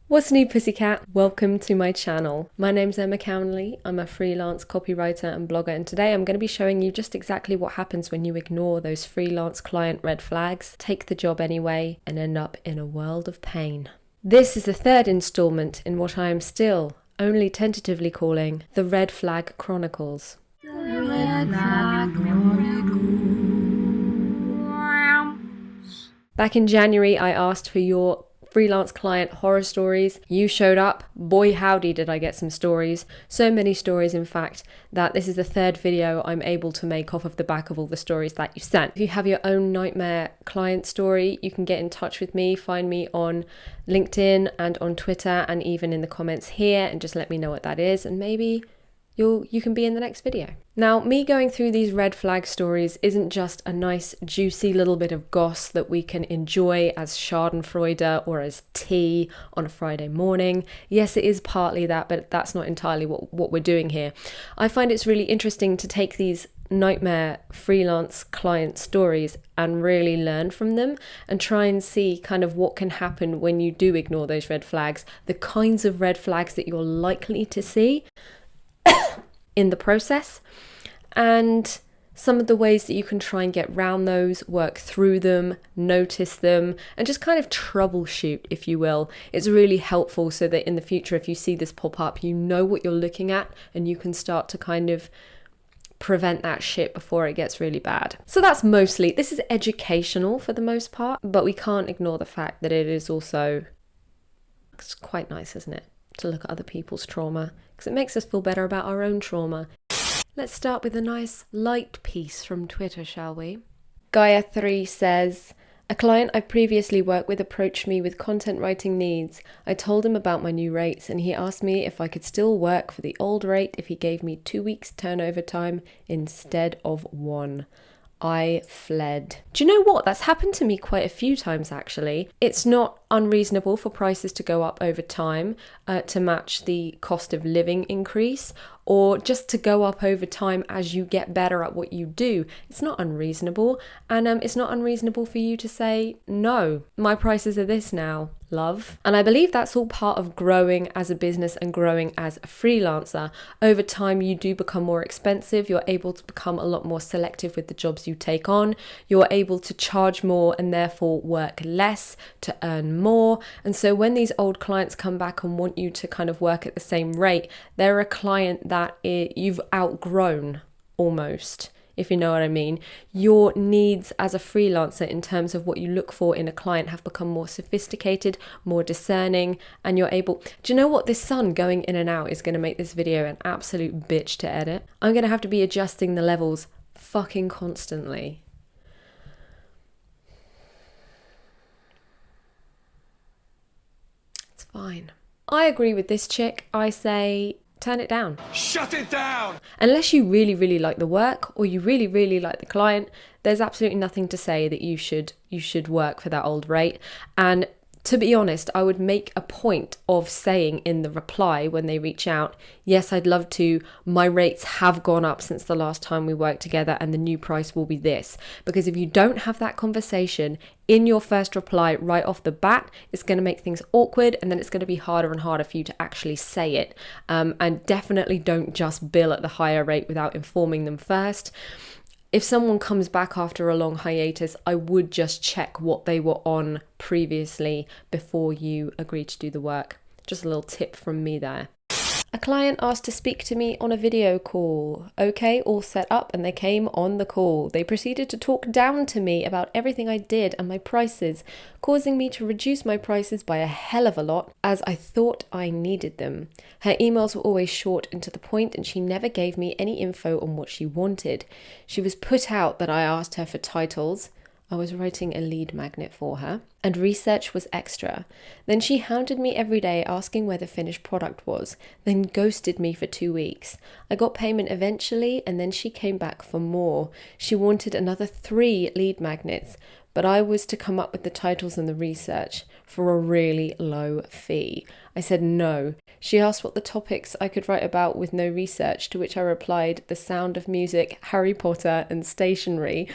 What's new, pussycat? Welcome to my channel. My name's Emma Cownley. I'm a freelance copywriter and blogger, and today I'm going to be showing you just exactly what happens when you ignore those freelance client red flags, take the job anyway, and end up in a world of pain. This is the third installment in what I am still only tentatively calling the Red Flag Chronicles. The Red Flag Chronicles. Back in January, I asked for your freelance client horror stories. You showed up. Boy howdy did I get some stories. So many stories, in fact, that this is the third video I'm able to make off of the back of all the stories that you sent. If you have your own nightmare client story, you can get in touch with me. Find me on LinkedIn and on Twitter and even in the comments here, and just let me know what that is, and maybe you can be in the next video. Now, me going through these red flag stories isn't just a nice, juicy little bit of goss that we can enjoy as schadenfreude or as tea on a Friday morning. Yes, it is partly that, but that's not entirely what we're doing here. I find it's really interesting to take these nightmare freelance client stories and really learn from them and try and see kind of what can happen when you do ignore those red flags, the kinds of red flags that you're likely to see in the process, and some of the ways that you can try and get around those, work through them, notice them, and just kind of troubleshoot, if you will. It's really helpful so that in the future, if you see this pop up, you know what you're looking at and you can start to kind of prevent that shit before it gets really bad. So this is educational for the most part, but we can't ignore the fact that it's quite nice, isn't it, to look at other people's trauma, because it makes us feel better about our own trauma. Let's start with a nice light piece from Twitter, shall we? Gaia3 says, a client I previously worked with approached me with content writing needs. I told him about my new rates and he asked me if I could still work for the old rate if he gave me 2 weeks turnover time instead of 1. I fled. Do you know what? That's happened to me quite a few times, actually. It's not unreasonable for prices to go up over time to match the cost of living increase, or just to go up over time as you get better at what you do. It's not unreasonable, and it's not unreasonable for you to say, no, my prices are this now, love. And I believe that's all part of growing as a business and growing as a freelancer. Over time, you do become more expensive. You're able to become a lot more selective with the jobs you take on. You're able to charge more and therefore work less to earn more. And so when these old clients come back and want you to kind of work at the same rate, they're a client that you've outgrown almost, if you know what I mean. Your needs as a freelancer in terms of what you look for in a client have become more sophisticated, more discerning, and you're able... Do you know what? This sun going in and out is going to make this video an absolute bitch to edit. I'm going to have to be adjusting the levels fucking constantly. It's fine. I agree with this chick. I say, turn it down. Shut it down! Unless you really, really like the work or you really, really like the client, there's absolutely nothing to say that you should work for that old rate. And to be honest, I would make a point of saying in the reply when they reach out, yes, I'd love to. My rates have gone up since the last time we worked together and the new price will be this. Because if you don't have that conversation in your first reply right off the bat, it's going to make things awkward, and then it's going to be harder and harder for you to actually say it. And definitely don't just bill at the higher rate without informing them first. If someone comes back after a long hiatus, I would just check what they were on previously before you agree to do the work. Just a little tip from me there. A client asked to speak to me on a video call. Okay, all set up, and they came on the call. They proceeded to talk down to me about everything I did and my prices, causing me to reduce my prices by a hell of a lot as I thought I needed them. Her emails were always short and to the point, and she never gave me any info on what she wanted. She was put out that I asked her for titles. I was writing a lead magnet for her, and research was extra. Then she hounded me every day asking where the finished product was, then ghosted me for 2 weeks. I got payment eventually, and then she came back for more. She wanted another 3 lead magnets, but I was to come up with the titles and the research for a really low fee. I said no. She asked what the topics I could write about with no research, to which I replied, The Sound of Music, Harry Potter and stationery,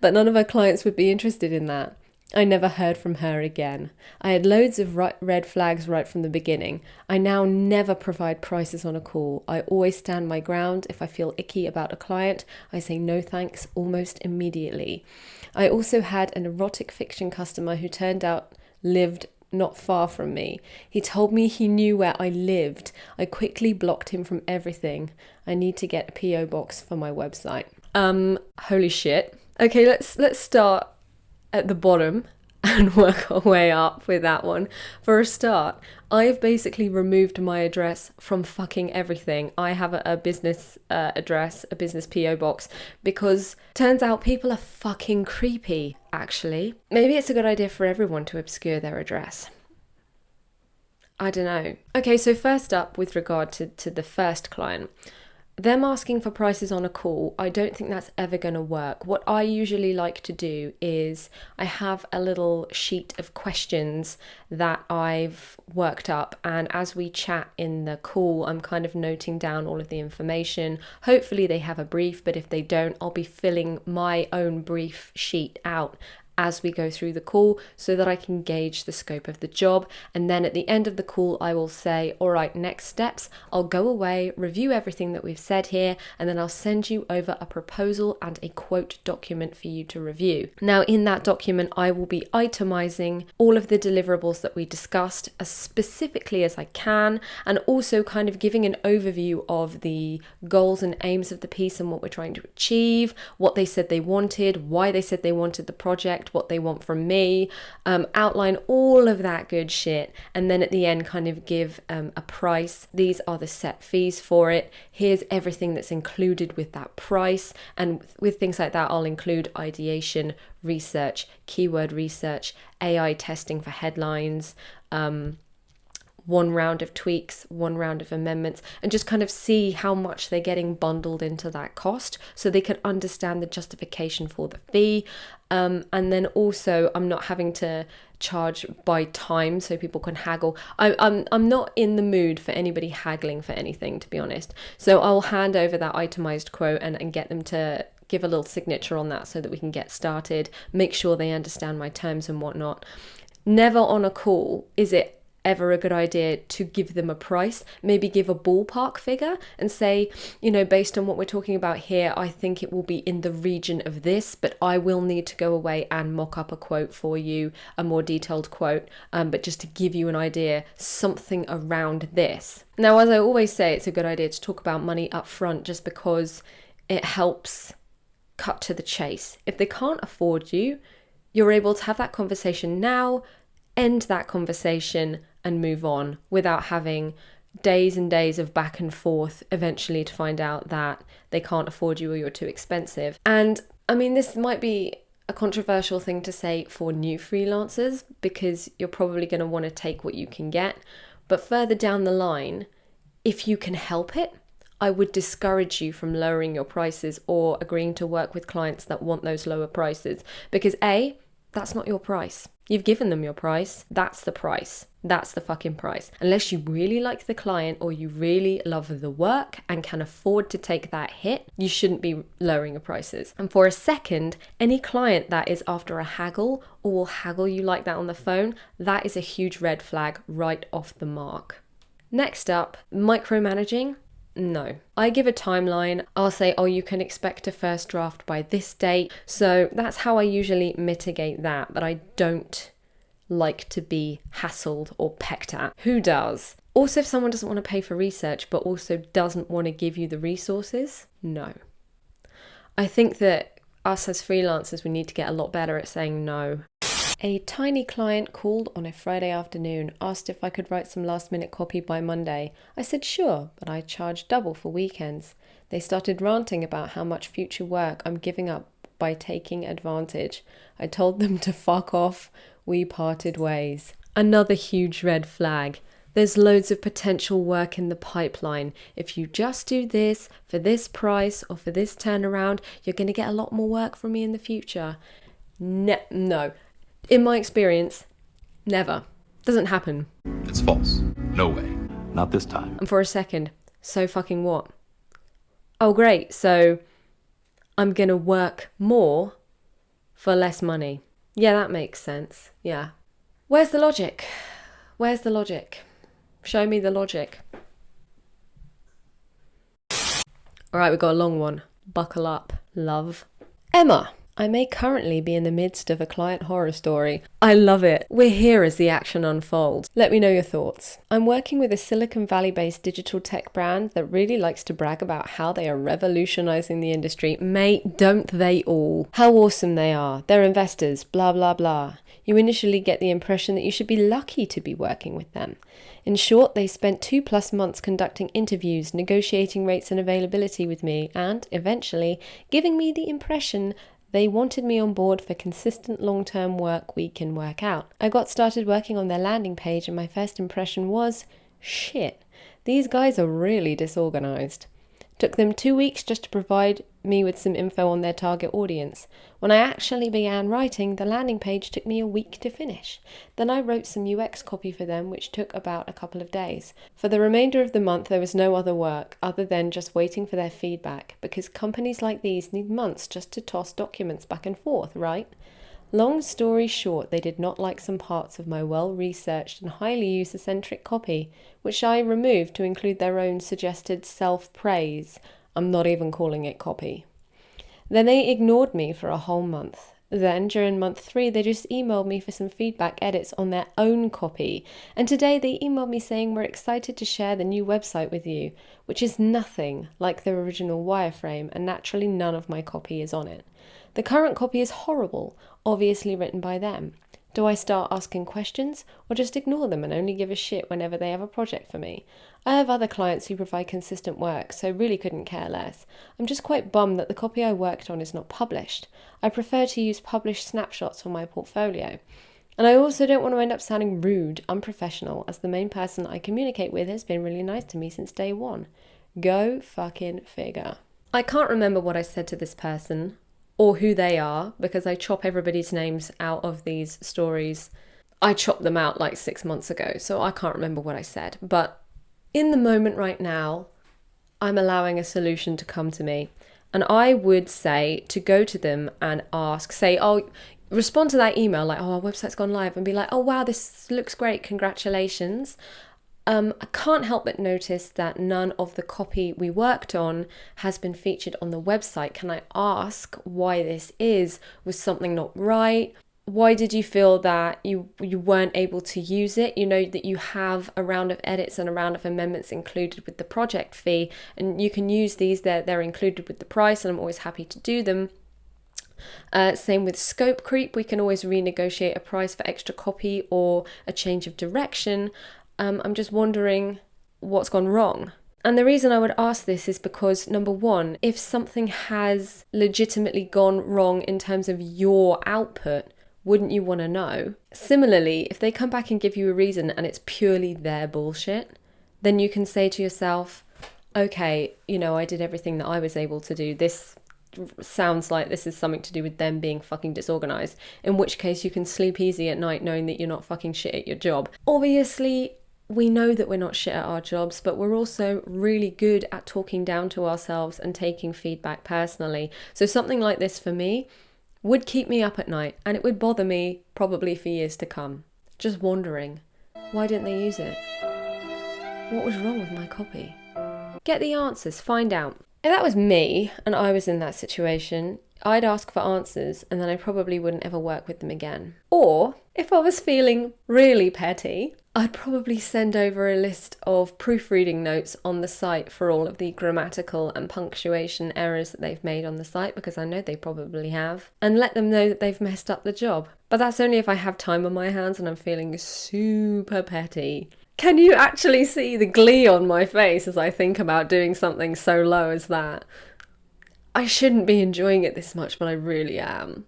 but none of her clients would be interested in that. I never heard from her again. I had loads of red flags right from the beginning. I now never provide prices on a call. I always stand my ground. If I feel icky about a client, I say no thanks almost immediately. I also had an erotic fiction customer who turned out lived not far from me. He told me he knew where I lived. I quickly blocked him from everything. I need to get a PO box for my website. Holy shit. Okay, let's start at the bottom and work our way up with that one. For a start, I've basically removed my address from fucking everything. I have a business address, a business PO box, because turns out people are fucking creepy, actually. Maybe it's a good idea for everyone to obscure their address. I don't know. Okay, so first up, with regard to the first client, them asking for prices on a call, I don't think that's ever going to work. What I usually like to do is I have a little sheet of questions that I've worked up, and as we chat in the call, I'm kind of noting down all of the information. Hopefully they have a brief, but if they don't, I'll be filling my own brief sheet out as we go through the call so that I can gauge the scope of the job. And then at the end of the call, I will say, all right, next steps. I'll go away, review everything that we've said here, and then I'll send you over a proposal and a quote document for you to review. Now, in that document, I will be itemizing all of the deliverables that we discussed as specifically as I can, and also kind of giving an overview of the goals and aims of the piece and what we're trying to achieve, what they said they wanted, why they said they wanted the project, what they want from me, outline all of that good shit, and then at the end kind of give a price. These are the set fees for it. Here's everything that's included with that price, and with things like that I'll include ideation, research, keyword research, AI testing for headlines, one round of tweaks, one round of amendments, and just kind of see how much they're getting bundled into that cost so they can understand the justification for the fee. And then also I'm not having to charge by time so people can haggle. I'm not in the mood for anybody haggling for anything, to be honest. So I'll hand over that itemized quote and get them to give a little signature on that so that we can get started, make sure they understand my terms and whatnot. Never on a call is it ever a good idea to give them a price. Maybe give a ballpark figure and say, you know, based on what we're talking about here, I think it will be in the region of this, but I will need to go away and mock up a quote for you, a more detailed quote, but just to give you an idea, something around this. Now, as I always say, it's a good idea to talk about money up front just because it helps cut to the chase. If they can't afford you, you're able to have that conversation now, end that conversation and move on without having days and days of back and forth eventually to find out that they can't afford you or you're too expensive. And I mean, this might be a controversial thing to say for new freelancers because you're probably going to want to take what you can get. But further down the line, if you can help it, I would discourage you from lowering your prices or agreeing to work with clients that want those lower prices because A, that's not your price. You've given them your price. That's the price. That's the fucking price. Unless you really like the client or you really love the work and can afford to take that hit, you shouldn't be lowering your prices. And for a second, any client that is after a haggle or will haggle you like that on the phone, that is a huge red flag right off the mark. Next up, micromanaging. No. I give a timeline. I'll say, oh, you can expect a first draft by this date. So that's how I usually mitigate that. But I don't like to be hassled or pecked at. Who does? Also, if someone doesn't want to pay for research, but also doesn't want to give you the resources, no. I think that us as freelancers, we need to get a lot better at saying no. A tiny client called on a Friday afternoon, asked if I could write some last minute copy by Monday. I said sure, but I charge double for weekends. They started ranting about how much future work I'm giving up by taking advantage. I told them to fuck off. We parted ways. Another huge red flag. There's loads of potential work in the pipeline. If you just do this for this price or for this turnaround, you're going to get a lot more work from me in the future. No. In my experience, never. Doesn't happen. It's false. No way. Not this time. And for a second, so fucking what? Oh great, so I'm gonna work more for less money. Yeah, that makes sense. Yeah. Where's the logic? Where's the logic? Show me the logic. All right, we've got a long one. Buckle up, love. Emma. I may currently be in the midst of a client horror story. I love it. We're here as the action unfolds. Let me know your thoughts. I'm working with a Silicon Valley-based digital tech brand that really likes to brag about how they are revolutionizing the industry. Mate, don't they all? How awesome they are. They're investors, blah, blah, blah. You initially get the impression that you should be lucky to be working with them. In short, they spent 2+ months conducting interviews, negotiating rates and availability with me, and, eventually, giving me the impression they wanted me on board for consistent long-term work week in, work out. I got started working on their landing page and my first impression was, shit, these guys are really disorganized. Took them 2 weeks just to provide me with some info on their target audience. When I actually began writing, the landing page took me a week to finish. Then I wrote some UX copy for them, which took about a couple of days. For the remainder of the month, there was no other work other than just waiting for their feedback, because companies like these need months just to toss documents back and forth, right? Long story short, they did not like some parts of my well-researched and highly user-centric copy, which I removed to include their own suggested self-praise. I'm not even calling it copy. Then they ignored me for a whole month. Then, during month 3, they just emailed me for some feedback edits on their own copy. And today they emailed me saying we're excited to share the new website with you, which is nothing like the original wireframe, and naturally none of my copy is on it. The current copy is horrible, obviously written by them. Do I start asking questions or just ignore them and only give a shit whenever they have a project for me? I have other clients who provide consistent work, so really couldn't care less. I'm just quite bummed that the copy I worked on is not published. I prefer to use published snapshots for my portfolio. And I also don't want to end up sounding rude, unprofessional, as the main person I communicate with has been really nice to me since day one. Go fucking figure. I can't remember what I said to this person or who they are, because I chop everybody's names out of these stories. I chopped them out like 6 months ago, so I can't remember what I said. But in the moment right now, I'm allowing a solution to come to me. And I would say to go to them and ask, say, respond to that email like, our website's gone live, and be like, oh wow, this looks great, congratulations. I can't help but notice that none of the copy we worked on has been featured on the website. Can I ask why this is? Was something not right? Why did you feel that you weren't able to use it? You know that you have a round of edits and a round of amendments included with the project fee, and you can use these, they're included with the price, and I'm always happy to do them. Same with scope creep, we can always renegotiate a price for extra copy or a change of direction. I'm just wondering what's gone wrong. And the reason I would ask this is because, number one, if something has legitimately gone wrong in terms of your output, wouldn't you want to know? Similarly, if they come back and give you a reason and it's purely their bullshit, then you can say to yourself, okay, I did everything that I was able to do. This sounds like this is something to do with them being fucking disorganized, in which case you can sleep easy at night knowing that you're not fucking shit at your job. Obviously, we know that we're not shit at our jobs, but we're also really good at talking down to ourselves and taking feedback personally. So something like this for me would keep me up at night, and it would bother me probably for years to come. Just wondering, why didn't they use it? What was wrong with my copy? Get the answers, find out. If that was me and I was in that situation, I'd ask for answers and then I probably wouldn't ever work with them again. Or if I was feeling really petty, I'd probably send over a list of proofreading notes on the site for all of the grammatical and punctuation errors that they've made on the site, because I know they probably have, and let them know that they've messed up the job. But that's only if I have time on my hands and I'm feeling super petty. Can you actually see the glee on my face as I think about doing something so low as that? I shouldn't be enjoying it this much, but I really am.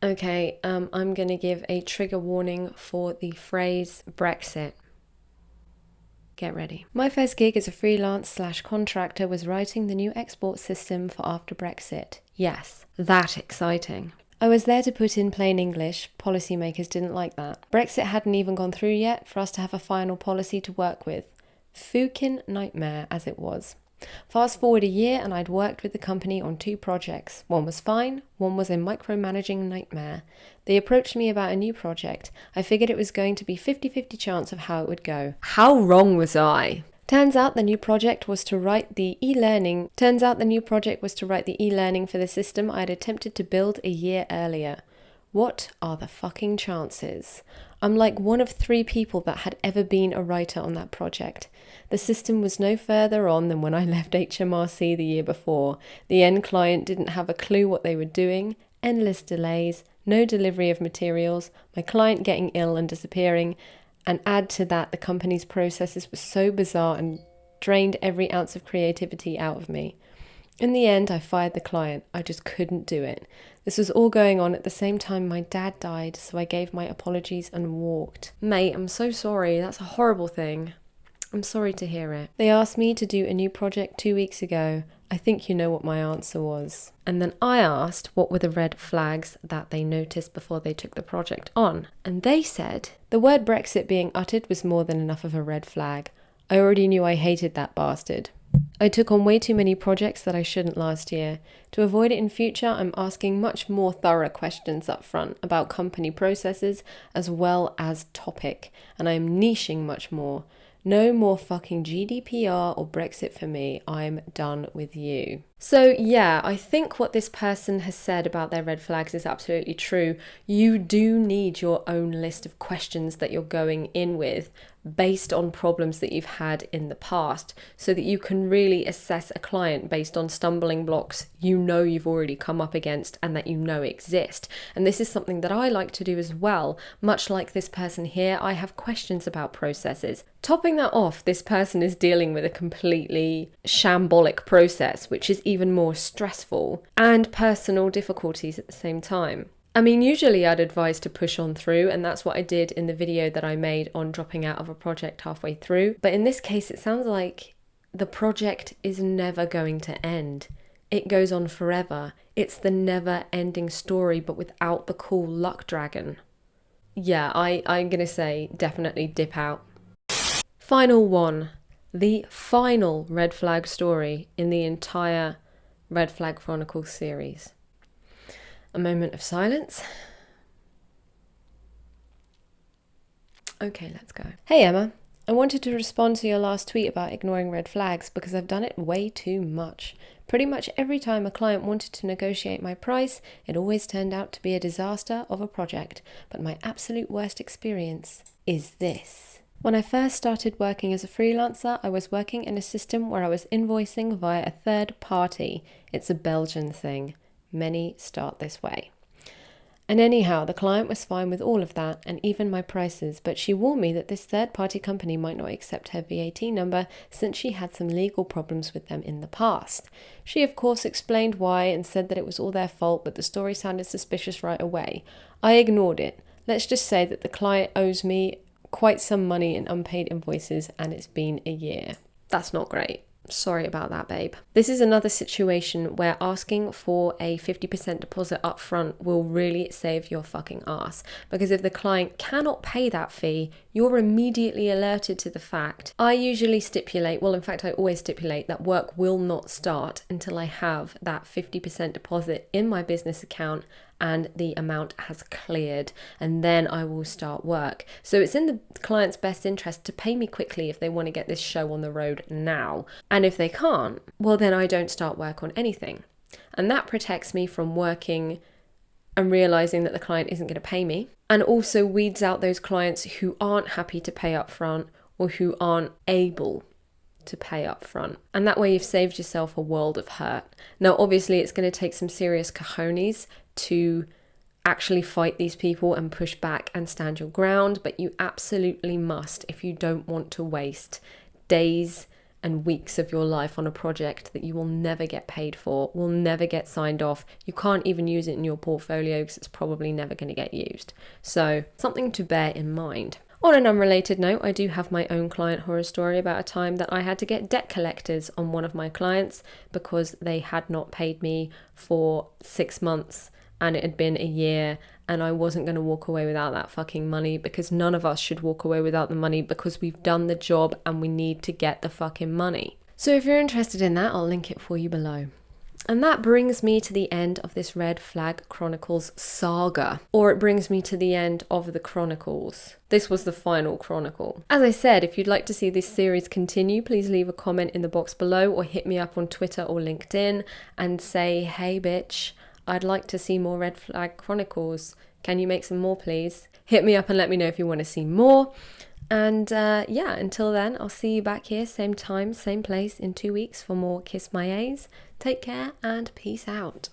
Okay, I'm going to give a trigger warning for the phrase Brexit. Get ready. My first gig as a freelance/contractor was writing the new export system for after Brexit. Yes, that exciting. I was there to put in plain English. Policymakers didn't like that. Brexit hadn't even gone through yet for us to have a final policy to work with. Fucking nightmare as it was. Fast forward a year and I'd worked with the company on 2 projects. One was fine, one was a micromanaging nightmare. They approached me about a new project. I figured it was going to be 50-50 chance of how it would go. How wrong was I? Turns out the new project was to write the e-learning for the system I had attempted to build a year earlier. What are the fucking chances? I'm like one of 3 people that had ever been a writer on that project. The system was no further on than when I left HMRC the year before. The end client didn't have a clue what they were doing, endless delays, no delivery of materials, my client getting ill and disappearing, and add to that the company's processes were so bizarre and drained every ounce of creativity out of me. In the end, I fired the client. I just couldn't do it. This was all going on at the same time my dad died, so I gave my apologies and walked. Mate, I'm so sorry. That's a horrible thing. I'm sorry to hear it. They asked me to do a new project 2 weeks ago. I think you know what my answer was. And then I asked what were the red flags that they noticed before they took the project on. And they said the word Brexit being uttered was more than enough of a red flag. I already knew I hated that bastard. I took on way too many projects that I shouldn't last year. To avoid it in future, I'm asking much more thorough questions up front about company processes as well as topic, and I'm niching much more. No more fucking GDPR or Brexit for me. I'm done with you. So yeah, I think what this person has said about their red flags is absolutely true. You do need your own list of questions that you're going in with based on problems that you've had in the past, so that you can really assess a client based on stumbling blocks you know you've already come up against and that you know exist. And this is something that I like to do as well. Much like this person here, I have questions about processes. Topping that off, this person is dealing with a completely shambolic process, which is even more stressful, and personal difficulties at the same time. I mean, usually I'd advise to push on through, and that's what I did in the video that I made on dropping out of a project halfway through. But in this case, it sounds like the project is never going to end. It goes on forever. It's the never-ending story, but without the cool luck dragon. Yeah, I'm going to say definitely dip out. Final one. The final red flag story in the entire Red Flag Chronicles series. A moment of silence. Okay, let's go. Hey Emma, I wanted to respond to your last tweet about ignoring red flags because I've done it way too much. Pretty much every time a client wanted to negotiate my price, it always turned out to be a disaster of a project. But my absolute worst experience is this. When I first started working as a freelancer, I was working in a system where I was invoicing via a third party. It's a Belgian thing. Many start this way. And anyhow, the client was fine with all of that and even my prices, but she warned me that this third-party company might not accept her VAT number since she had some legal problems with them in the past. She of course explained why and said that it was all their fault, but the story sounded suspicious right away. I ignored it. Let's just say that the client owes me quite some money in unpaid invoices and it's been a year. That's not great. Sorry about that, babe. This is another situation where asking for a 50% deposit up front will really save your fucking ass. Because if the client cannot pay that fee, you're immediately alerted to the fact. I usually stipulate, well, in fact, I always stipulate that work will not start until I have that 50% deposit in my business account and the amount has cleared, and then I will start work. So it's in the client's best interest to pay me quickly if they want to get this show on the road now. And if they can't, well, then I don't start work on anything. And that protects me from working and realizing that the client isn't going to pay me, and also weeds out those clients who aren't happy to pay up front or who aren't able to pay up front. And that way you've saved yourself a world of hurt. Now, obviously, it's going to take some serious cojones to actually fight these people and push back and stand your ground, but you absolutely must if you don't want to waste days and weeks of your life on a project that you will never get paid for, will never get signed off. You can't even use it in your portfolio because it's probably never going to get used. So something to bear in mind. On an unrelated note, I do have my own client horror story about a time that I had to get debt collectors on one of my clients because they had not paid me for 6 months and it had been a year, and I wasn't going to walk away without that fucking money, because none of us should walk away without the money because we've done the job and we need to get the fucking money. So if you're interested in that, I'll link it for you below. And that brings me to the end of this Red Flag Chronicles saga, or it brings me to the end of the Chronicles. This was the final Chronicle. As I said, if you'd like to see this series continue, please leave a comment in the box below or hit me up on Twitter or LinkedIn and say, hey bitch, I'd like to see more Red Flag Chronicles. Can you make some more, please? Hit me up and let me know if you want to see more. And yeah, until then, I'll see you back here, same time, same place in 2 weeks for more Kiss My A's. Take care and peace out.